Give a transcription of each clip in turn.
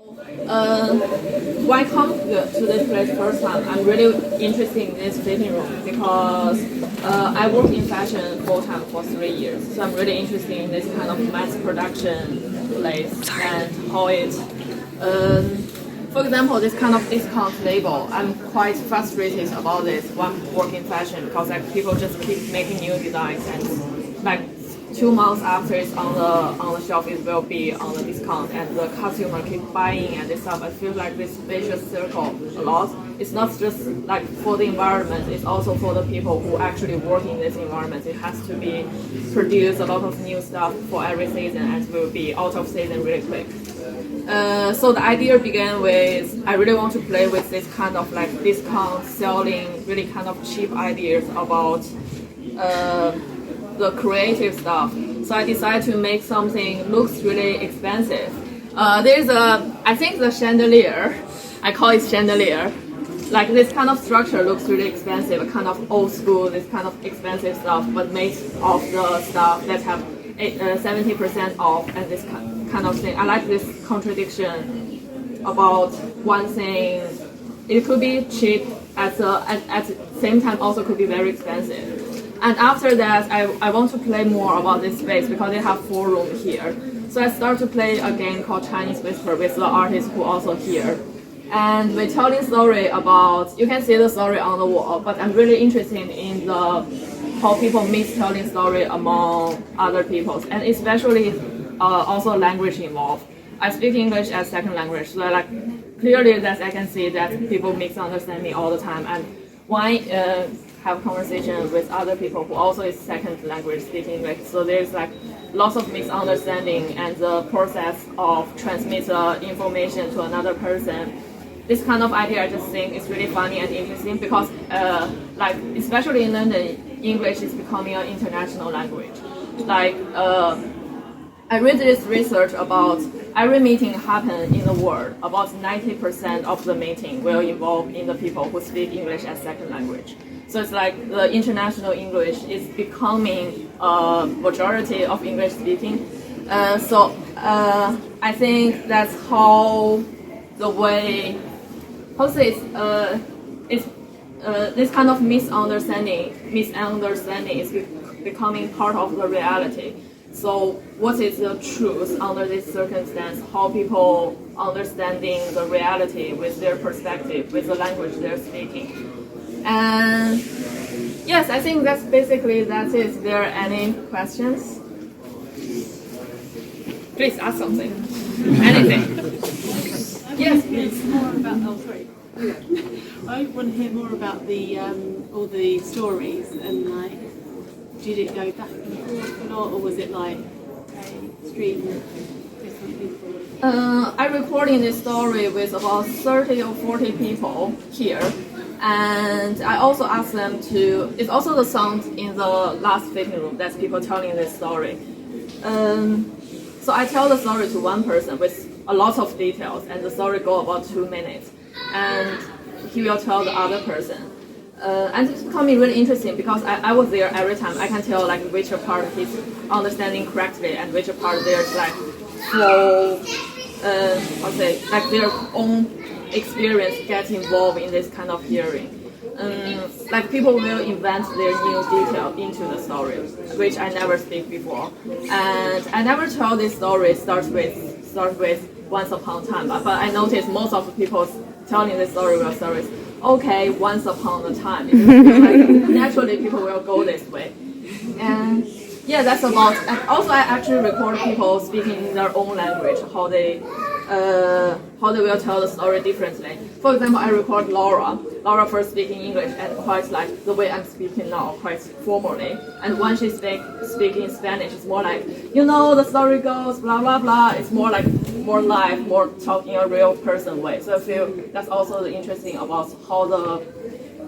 Why come to this place first time? I'm really interested in this fitting room because I worked in fashion full time for 3 years. So I'm really interested in this kind of mass production place and how it. For example, this kind of discount label, I'm quite frustrated about this when working in fashion because like people just keep making new designs and like 2 months after it's on the shelf, it will be on the discount, and the consumer keep buying and this stuff. I feel like this vicious circle a lot. It's not just like for the environment; it's also for the people who actually work in this environment. It has to be produce a lot of new stuff for every season, and it will be out of season really quick. So the idea began with I really want to play with this kind of like discount selling, really kind of cheap ideas about. The creative stuff. So I decided to make something looks really expensive. I think the chandelier, I call it chandelier. Like this kind of structure looks really expensive, kind of old school, this kind of expensive stuff, but made of the stuff that have 70% off and this kind of thing. I like this contradiction about one thing. It could be cheap at the same time also could be very expensive. And after that, I want to play more about this space because they have 4 rooms here. So I started to play a game called Chinese Whisper with the artist who also here. And we're telling story about, you can see the story on the wall, but I'm really interested in how people mix telling story among other peoples, and especially also language involved. I speak English as second language, so like clearly that I can see that people misunderstand me all the time. And why have conversation with other people who also is second language speaking English. So there's like lots of misunderstanding and the process of transmit information to another person. This kind of idea I just think is really funny and interesting because like especially in London, English is becoming an international language. Like I read this research about every meeting happen in the world, about 90% of the meeting will involve in the people who speak English as second language. So it's like the international English is becoming a majority of English speaking. So I think that's how the way, how to say it's this kind of misunderstanding is becoming part of the reality. So what is the truth under this circumstance? How people understanding the reality with their perspective, with the language they're speaking. And yes, I think that's basically that is. Is there any questions? Please ask something. Anything. Yes, please. More about. Oh, sorry. I want to hear more about the all the stories and like. Did it go back and forth a lot, or was it like a stream with different people? I'm recording this story with about 30 or 40 people here. And I also asked them to, it's also the sound in the last fitting room, that's people telling this story. So I tell the story to one person with a lot of details, and the story go about 2 minutes. And he will tell the other person. And it's becoming really interesting because I was there every time. I can tell like which part he's understanding correctly and which part there's like full, I'll say, like their own experience get involved in this kind of hearing. Like people will invent their new detail into the story, which I never speak before. And I never tell this story start with once upon a time. But I noticed most of the people telling this story will start with, okay, once upon a time. Like, naturally, people will go this way. And yeah, that's about. And also, I actually record people speaking in their own language, how they will tell the story differently. For example, I record Laura. Laura first speaking English and quite like the way I'm speaking now, quite formally. And when she speaking Spanish, it's more like, you know, the story goes, blah, blah, blah. It's more like, more live, more talking a real person way. So I feel that's also interesting about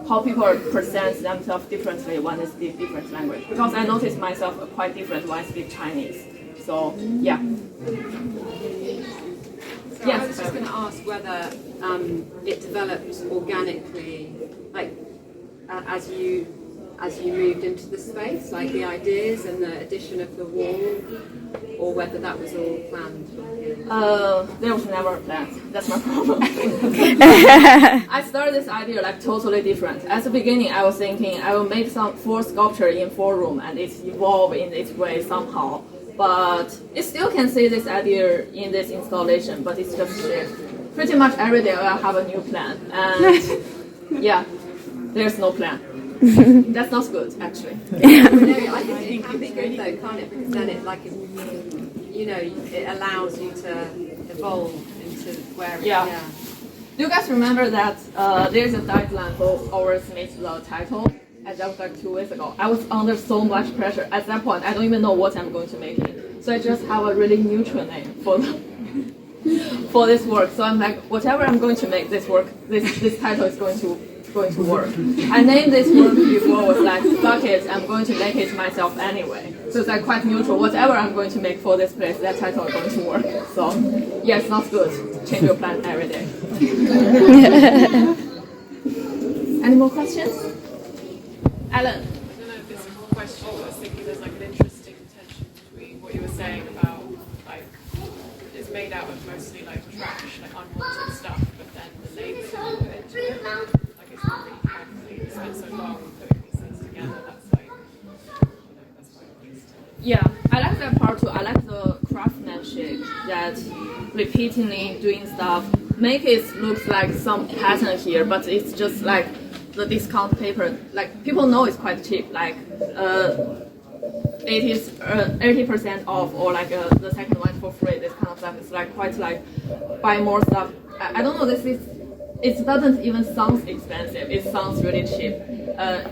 how people present themselves differently when they speak different language. Because I notice myself quite different when I speak Chinese. So, yeah. So yes. I was just going to ask whether it developed organically, like as as you moved into the space, like the ideas and the addition of the wall, or whether that was all planned? There was never a plan. That's my problem. I started this idea like totally different. At the beginning, I was thinking I will make some 4 sculpture in 4 room and it's evolve in its way somehow. But it still can see this idea in this installation, but it's just shift. Pretty much every day I have a new plan, and yeah, there's no plan. That's not good, actually. No, I think it can be good though, can't it? Because then it it allows you to evolve into where. Yeah. Do you guys remember that there's a deadline for our Smith the title? And that was like 2 weeks ago. I was under so much pressure. At that point, I don't even know what I'm going to make it. So I just have a really neutral name for for this work. So I'm like, whatever I'm going to make this work, this title is going to work. I named this work before was like, fuck it, I'm going to make it myself anyway. So it's like quite neutral. Whatever I'm going to make for this place, that title is going to work. So yeah, it's not good. Change your plan every day. Any more questions? Alan? I don't know if this is a question, but I was thinking there's like an interesting tension between what you were saying about like it's made out of mostly like trash, like unwanted stuff, but then the neighbours who put into it, like it's really carefully spent so long putting these things together. That's like, that's quite interesting. Yeah, I like that part too. I like the craftsmanship that repeatedly doing stuff make it look like some pattern here, but it's just like the discount paper, like people know it's quite cheap, like 80% off, or like the second one for free. This kind of stuff. It's like quite like buy more stuff. I don't know. It doesn't even sound expensive. It sounds really cheap.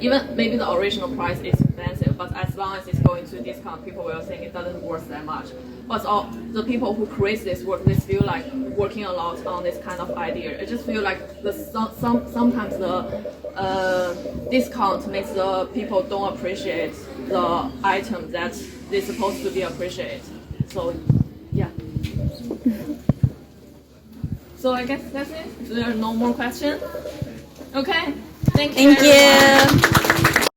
Even maybe the original price is expensive, but as long as it's going to discount, people will think it doesn't worth that much. But all the people who create this work, they feel like working a lot on this kind of idea. I just feel like sometimes the discount makes the people don't appreciate the item that they're supposed to be appreciated. So yeah. So I guess that's it. There are no more questions. Okay. Thank you. Thank you.